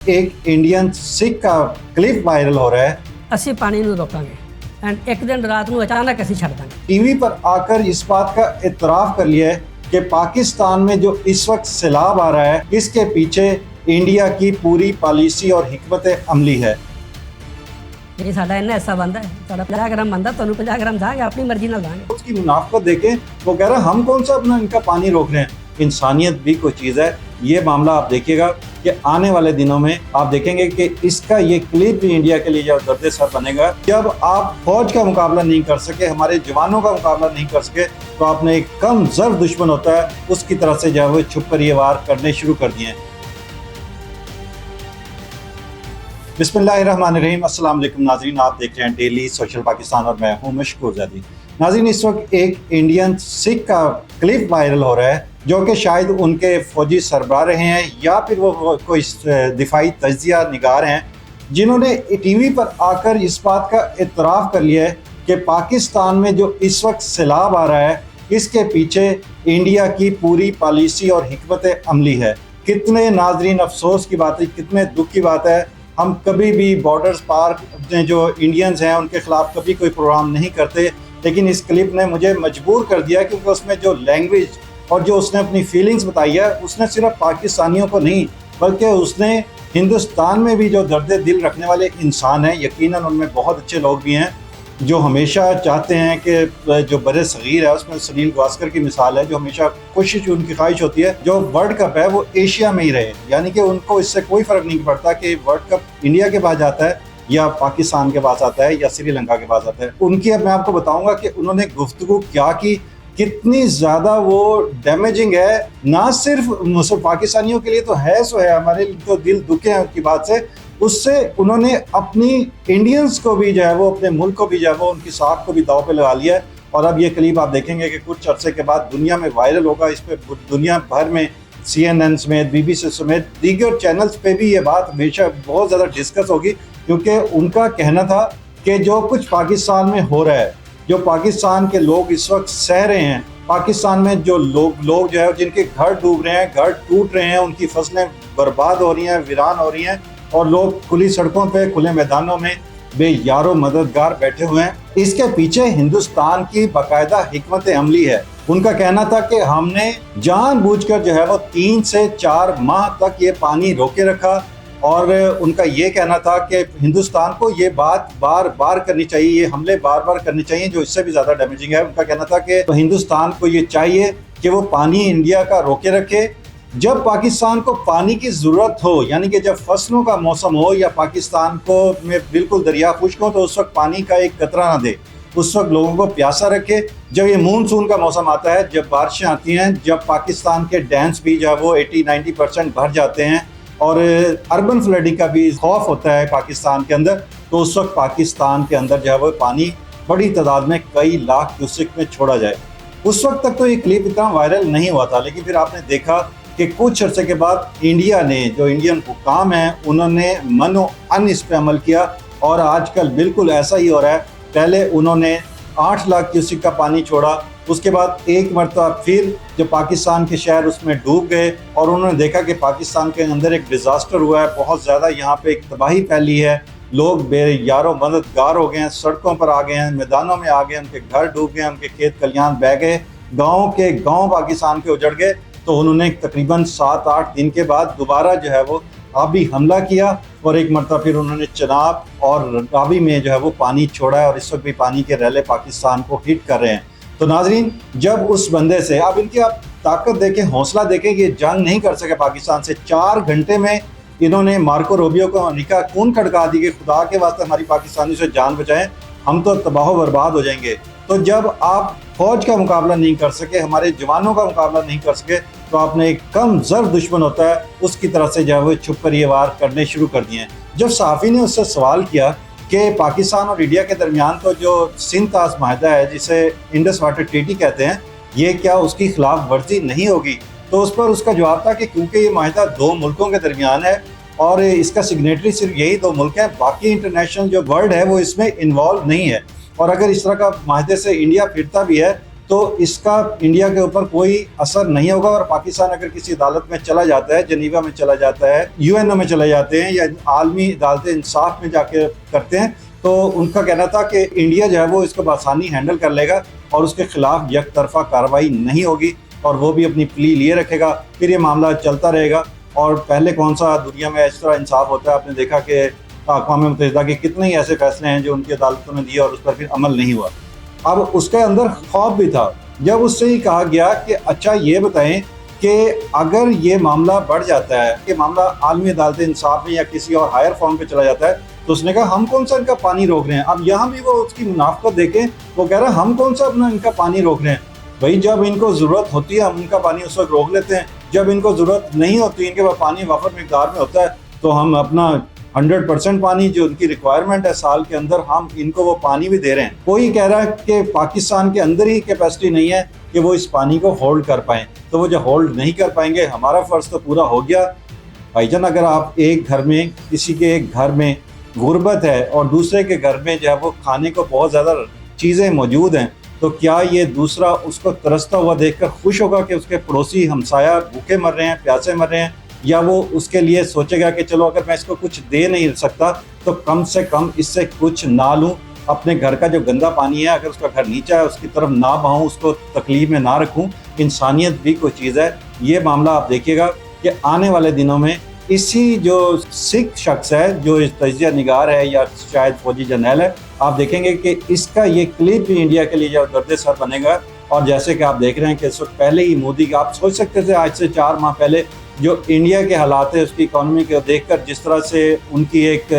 एक इंडियन सिख का clip viral हो रहा है। ਅਸੀਂ ਪਾਣੀ ਨੂੰ ਰੋਕਾਂਗੇ ਐਂਡ ਇੱਕ ਦਿਨ ਰਾਤ ਨੂੰ ਅਚਾਨਕ ਅਸੀਂ ਛੱਡ ਦਾਂਗੇ। टीवी पर आकर इस बात का इतराफ कर लिया है कि पाकिस्तान में जो इस वक्त सैलाब आ रहा है, इसके पीछे इंडिया की पूरी पॉलिसी और हिकमत अमली है। ਜੇ ਸਾਡਾ ਇੰਨਾ ਹਿੱਸਾ ਬਣਦਾ ਹੈ, ਸਾਡਾ 50 ਗ੍ਰਾਮ ਬਣਦਾ, ਤੁਹਾਨੂੰ 50 ਗ੍ਰਾਮ ਦਾਂਗੇ, ਆਪਣੀ ਮਰਜ਼ੀ ਨਾਲ ਦਾਂਗੇ। उसकी मुनाफत देखें, वो कह रहा है हम कौन सा अपना इनका पानी रोक रहे हैं। इंसानियत भी कोई चीज़ है। ये मामला आप देखिएगा कि आने वाले दिनों में आप देखेंगे कि इसका ये क्लिप भी इंडिया के लिए जो दर्द सर बनेगा। जब आप फौज का मुकाबला नहीं कर सके, हमारे जवानों का मुकाबला नहीं कर सके, तो आपने एक कम ज़र दुश्मन होता है, उसकी तरफ से जो है वो छुप कर ये वार करने शुरू कर दिए हैं। बिस्मिल्लाहिर्रहमानिर्रहीम। अस्सलाम वालेकुम नाज़रीन, आप देख रहे हैं डेली सोशल पाकिस्तान और मैं हूं मशकूर ज़ादी। नाज़रीन, इस वक्त एक इंडियन सिख का क्लिप वायरल हो रहा है जो कि शायद उनके फ़ौजी सरबराह रहे हैं या फिर वो कोई दिफाई तज्ज़िया निगार हैं, जिन्होंने टीवी पर आकर इस बात का इतराफ़ कर लिया है कि पाकिस्तान में जो इस वक्त सैलाब आ रहा है, इसके पीछे इंडिया की पूरी पॉलिसी और हिकमत अमली है। कितने नाज़रीन अफसोस की बात है, कितने दुख की बात है। हम कभी भी बॉर्डर्स पार अपने जो इंडियंस हैं उनके ख़िलाफ़ कभी कोई प्रोग्राम नहीं करते, लेकिन इस क्लिप ने मुझे मजबूर कर दिया क्योंकि उसमें जो लैंग्वेज और जो उसने अपनी फीलिंग्स बताई है, उसने सिर्फ पाकिस्तानियों को नहीं बल्कि उसने हिंदुस्तान में भी जो दर्द दिल रखने वाले इंसान हैं, यकीनन उनमें बहुत अच्छे लोग भी हैं जो हमेशा चाहते हैं कि जो बड़े सगीर है उसमें सुनील गावस्कर की मिसाल है, जो हमेशा कोशिश उनकी ख्वाहिश होती है जो वर्ल्ड कप है वो एशिया में ही रहे, यानी कि उनको इससे कोई फ़र्क नहीं पड़ता कि वर्ल्ड कप इंडिया के पास जाता है या पाकिस्तान के पास आता है या श्रीलंका के पास आता है। उनकी अब मैं आपको बताऊंगा कि उन्होंने गुफ्तगू क्या की, कितनी ज़्यादा वो डैमेजिंग है, ना सिर्फ पाकिस्तानियों के लिए तो है सो है, हमारे तो दिल दुखे हैं उनकी बात से। उससे उन्होंने अपनी इंडियंस को भी जो है वो अपने मुल्क को भी जो है वो उनकी साख को भी दाव पे लगा लिया है। और अब ये क्लिप आप देखेंगे कि कुछ अरसे के बाद दुनिया में वायरल होगा। इस पर दुनिया भर में CNN समेत, BBC समेत दीगर चैनल्स पे भी ये बात हमेशा बहुत ज़्यादा डिस्कस होगी, क्योंकि उनका कहना था कि जो कुछ पाकिस्तान में हो रहा है, जो पाकिस्तान के लोग इस वक्त सह रहे हैं, पाकिस्तान में जो लोग जो है जिनके घर डूब रहे हैं, घर टूट रहे हैं, उनकी फसलें बर्बाद हो रही हैं, वीरान हो रही हैं और लोग खुली सड़कों पे, खुले मैदानों में बेयारो मददगार बैठे हुए हैं, इसके पीछे हिंदुस्तान की बाकायदा हिकमत अमली है। उनका कहना था कि हमने जानबूझकर जो है वो 3 से 4 माह तक ये पानी रोके रखा, और उनका ये कहना था कि हिंदुस्तान को ये बात बार बार करनी चाहिए, ये हमले बार बार करने चाहिए जो इससे भी ज़्यादा डैमेजिंग है। उनका कहना था कि हिंदुस्तान को ये चाहिए कि वो पानी इंडिया का रोके रखे। जब पाकिस्तान को पानी की ज़रूरत हो, यानी कि जब फसलों का मौसम हो या पाकिस्तान को में बिल्कुल दरिया खुश्क हो, तो उस वक्त पानी का एक कतरा ना दे, उस वक्त लोगों को प्यासा रखे। जब ये मानसून का मौसम आता है, जब बारिशें आती हैं, जब पाकिस्तान के डैम्स भी जो है वो 80-90% भर जाते हैं और अर्बन फ्लडिंग का भी खौफ होता है पाकिस्तान के अंदर, तो उस वक्त पाकिस्तान के अंदर जो है वो पानी बड़ी तादाद में कई लाख क्यूसेक में छोड़ा जाए। उस वक्त तक तो ये क्लिप इतना वायरल नहीं हुआ था, लेकिन फिर आपने देखा कि कुछ अर्से के बाद इंडिया ने, जो इंडियन हुक्काम हैं, उन्होंने मनो अन इस पर अमल किया और आजकल बिल्कुल ऐसा ही हो रहा है। पहले उन्होंने 8 लाख क्यूसेक का पानी छोड़ा, उसके बाद एक मरतबा फिर जो पाकिस्तान के शहर उसमें डूब गए और उन्होंने देखा कि पाकिस्तान के अंदर एक डिज़ास्टर हुआ है, बहुत ज़्यादा यहाँ पे एक तबाही फैली है, लोग बेयारो मददगार हो गए हैं, सड़कों पर आ गए हैं, मैदानों में आ गए, उनके घर डूब गए, उनके खेत खलियान बह गए, गाँव के गाँव पाकिस्तान के उजड़ गए। तो उन्होंने तकरीबन 7-8 दिन के बाद दोबारा जो है वो आबी हमला किया और एक मरतबा फिर उन्होंने चनाब और रावी में जो है वो पानी छोड़ा है और इस वक्त भी पानी के रैले पाकिस्तान को हिट कर रहे हैं। तो नाजरीन, जब उस बंदे से अब इनकी आप ताकत देखें, हौसला देखें, ये जंग नहीं कर सके पाकिस्तान से। 4 घंटे में इन्होंने मार्को रूबियो को अमेरिका कौन खड़का दी कि खुदा के वास्ते हमारी पाकिस्तानी से जान बचाएं, हम तो तबाह बर्बाद हो जाएंगे। तो जब आप फौज का मुकाबला नहीं कर सके, हमारे जवानों का मुकाबला नहीं कर सके, तो आपने एक कम ज़र दुश्मन होता है, उसकी तरफ से जो है वो छुप कर ये वार करने शुरू कर दिए हैं। जब सहाफ़ी ने उससे सवाल किया कि पाकिस्तान और इंडिया के दरमियान तो जो सिंध ताज माहिदा है, जिसे इंडस वाटर ट्रीटी कहते हैं, ये क्या उसकी खिलाफ वर्जी नहीं होगी, तो उस पर उसका जवाब था कि क्योंकि ये माहिदा 2 मुल्कों के दरमियान है और इसका सिग्नेटरी सिर्फ यही 2 मुल्क हैं, बाकी इंटरनेशनल जो वर्ल्ड है वो इसमें इन्वॉल्व नहीं है। और अगर इस तरह का माहिदे से इंडिया फिरता भी है तो इसका इंडिया के ऊपर कोई असर नहीं होगा। और पाकिस्तान अगर किसी अदालत में चला जाता है, जनीवा में चला जाता है, यूएनओ में चले जाते हैं या आलमी अदालत इंसाफ में जाके करते हैं, तो उनका कहना था कि इंडिया जो है वो इसको बआसानी हैंडल कर लेगा और उसके खिलाफ एक तरफा कार्रवाई नहीं होगी और वो भी अपनी प्ली लिए रखेगा, फिर ये मामला चलता रहेगा। और पहले कौन सा दुनिया में इस तरह इंसाफ होता है? आपने देखा कि अक़वाम मुत्तहिदा के कितने ही ऐसे फैसले हैं जो उनकी अदालतों ने दिए और उस पर फिर अमल नहीं हुआ। अब उसके अंदर खौफ भी था जब उससे ही कहा गया कि अच्छा ये बताएं कि अगर ये मामला बढ़ जाता है, कि मामला आलमी अदालत इंसाफ में या किसी और हायर फॉर्म पे चला जाता है, तो उसने कहा हम कौन सा इनका पानी रोक रहे हैं। अब यहाँ भी वो उसकी मुनाफत देखें, वो कह रहा है हम कौन सा अपना इनका पानी रोक रहे हैं। भाई जब इनको ज़रूरत होती है हम इनका पानी उस वक्त रोक लेते हैं, जब इनको ज़रूरत नहीं होती, इनके पास पानी वाफर मिकदार में होता है, तो हम अपना 100% पानी जो उनकी रिक्वायरमेंट है साल के अंदर, हम इनको वो पानी भी दे रहे हैं। कोई कह रहा है कि पाकिस्तान के अंदर ही कैपेसिटी नहीं है कि वो इस पानी को होल्ड कर पाएँ, तो वो जो होल्ड नहीं कर पाएंगे, हमारा फ़र्ज़ तो पूरा हो गया। भाईजान अगर आप एक घर में, किसी के एक घर में गुर्बत है और दूसरे के घर में जो है वो खाने को बहुत ज़्यादा चीज़ें मौजूद हैं, तो क्या ये दूसरा उसको तरसता हुआ देखकर खुश होगा कि उसके पड़ोसी हमसाया भूखे मर रहे हैं, प्यासे मर रहे हैं, या वो उसके लिए सोचेगा कि चलो अगर मैं इसको कुछ दे नहीं सकता तो कम से कम इससे कुछ ना लूँ, अपने घर का जो गंदा पानी है अगर उसका घर नीचा है उसकी तरफ ना बहाऊँ, उसको तकलीफ में ना रखूँ। इंसानियत भी कोई चीज़ है। ये मामला आप देखिएगा कि आने वाले दिनों में इसी जो सिख शख्स है, जो इस तजिया निगार है या शायद फौजी जर्नैल है, आप देखेंगे कि इसका ये क्लिप भी इंडिया के लिए जो दर्द सर बनेगा। और जैसे कि आप देख रहे हैं कि इस वक्त पहले ही मोदी का, आप सोच सकते थे आज से 4 माह पहले जो इंडिया के हालात है उसकी इकॉनमी को देखकर जिस तरह से उनकी एक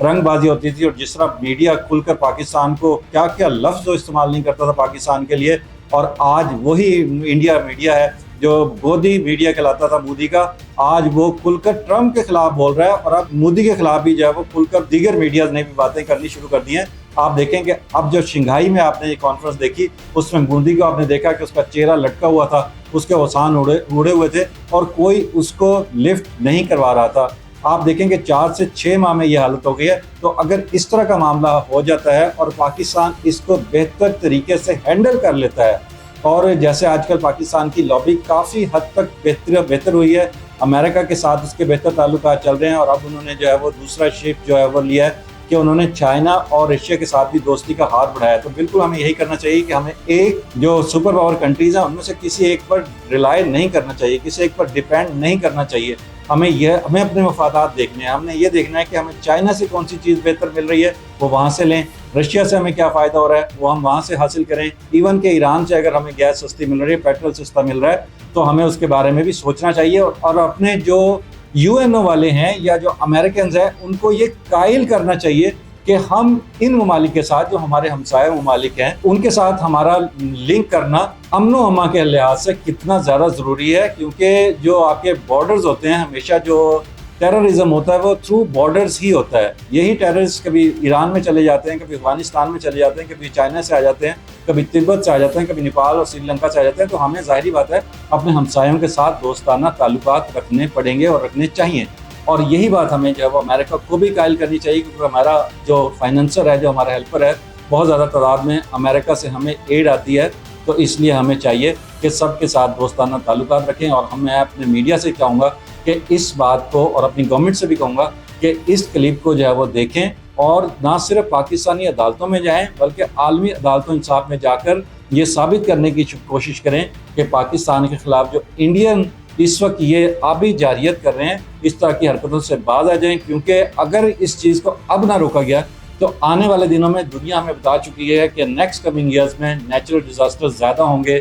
रंगबाजी होती थी और जिस तरह मीडिया खुलकर पाकिस्तान को क्या क्या लफ्ज़ इस्तेमाल नहीं करता था पाकिस्तान के लिए, और आज वही इंडिया मीडिया है जो गोदी मीडिया कहलाता था मोदी का, आज वो खुलकर ट्रम्प के खिलाफ बोल रहा है। और अब मोदी के खिलाफ भी जो है वो खुलकर दीगर मीडिया ने भी बातें करनी शुरू कर दी हैं। आप देखें कि अब जो शंघाई में आपने ये कॉन्फ्रेंस देखी उसमें मोदी को आपने देखा कि उसका चेहरा लटका हुआ था, उसके ओसान उड़े हुए थे और कोई उसको लिफ्ट नहीं करवा रहा था। आप देखेंगे 4 से 6 माह में ये हालत हो गई है। तो अगर इस तरह का मामला हो जाता है और पाकिस्तान इसको बेहतर तरीके से हैंडल कर लेता है, और जैसे आजकल पाकिस्तान की लॉबी काफ़ी हद तक बेहतर हुई है, अमेरिका के साथ उसके बेहतर ताल्लुकात चल रहे हैं, और अब उन्होंने जो है वो दूसरा शिफ्ट जो है वो लिया है कि उन्होंने चाइना और रशिया के साथ भी दोस्ती का हाथ बढ़ाया। तो बिल्कुल हमें यही करना चाहिए कि हमें एक जो सुपर पावर कंट्रीज़ हैं उनमें से किसी एक पर रिलाय नहीं करना चाहिए, किसी एक पर डिपेंड नहीं करना चाहिए। हमें अपने मफादात देखने हैं। हमने ये देखना है कि हमें चाइना से कौन सी चीज़ बेहतर मिल रही है वो वहाँ से लें, रशिया से हमें क्या फ़ायदा हो रहा है वो हम वहाँ से हासिल करें। इवन के ईरान से अगर हमें गैस सस्ती मिल रही है, पेट्रोल सस्ता मिल रहा है, तो हमें उसके बारे में भी सोचना चाहिए। और अपने जो यूएनओ वाले हैं या जो अमेरिकन हैं उनको ये कायल करना चाहिए कि हम इन ममालिक के साथ, जो हमारे हमसाया ममालिक हैं, उनके साथ हमारा लिंक करना अमन व अमा के लिहाज से कितना ज़्यादा ज़रूरी है। क्योंकि जो आपके बॉर्डर्स होते हैं, हमेशा जो टेररिज्म होता है वो थ्रू बॉर्डर्स ही होता है। यही टेररिस्ट कभी ईरान में चले जाते हैं, कभी अफगानिस्तान में चले जाते हैं, कभी चाइना से आ जाते हैं, कभी तिब्बत से आ जाते हैं, कभी नेपाल और श्रीलंका से आ जाते हैं। तो हमें ज़ाहिरी बात है अपने हमसायों के साथ दोस्ताना ताल्लुकात रखने पड़ेंगे और रखने चाहिए। और यही बात हमें जो है वो अमेरिका को भी कायल करनी चाहिए, क्योंकि हमारा जो फाइनेंसर है, जो हमारा हेल्पर है, बहुत ज़्यादा तादाद में अमेरिका से हमें एड आती है। तो इसलिए हमें चाहिए कि सबके साथ दोस्ताना ताल्लुकात रखें। और मैं अपने मीडिया से चाहूँगा कि इस बात को, और अपनी गवर्नमेंट से भी कहूँगा कि इस क्लिप को जो है वो देखें और ना सिर्फ पाकिस्तानी अदालतों में जाएं बल्कि आलमी अदालतों इंसाफ में जाकर ये साबित करने की कोशिश करें कि पाकिस्तान के ख़िलाफ़ जो इंडियन इस वक्त ये आबी जारियत कर रहे हैं, इस तरह की हरकतों से बाज आ जाएं। क्योंकि अगर इस चीज़ को अब ना रोका गया तो आने वाले दिनों में दुनिया हमें बता चुकी है कि नेक्स्ट कमिंग ईयर्स में नेचुरल डिज़ास्टर ज़्यादा होंगे,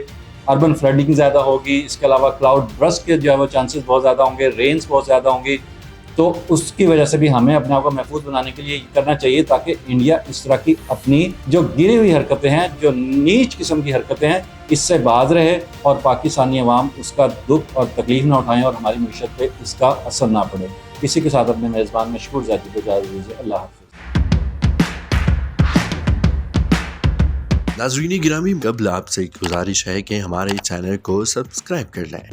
अर्बन फ्लडिंग ज़्यादा होगी, इसके अलावा क्लाउड बर्स्ट के जो है वो चांसेस बहुत ज़्यादा होंगे, रेन्स बहुत ज़्यादा होंगी। तो उसकी वजह से भी हमें अपने आप को महफूज बनाने के लिए करना चाहिए ताकि इंडिया इस तरह की अपनी जो गिरी हुई हरकतें हैं, जो नीच किस्म की हरकतें हैं, इससे बाज रहे और पाकिस्तानी अवाम उसका दुख और तकलीफ ना उठाएं और हमारी मीशत पे इसका असर ना पड़े। इसी के साथ अपने मेज़बान मशकूर ज़ाती को इजाज़त दीजिए। अल्लाह हाफ़िज़। नाज़रीन गिरामी, कबल आपसे एक गुजारिश है कि हमारे चैनल को सब्सक्राइब कर लें।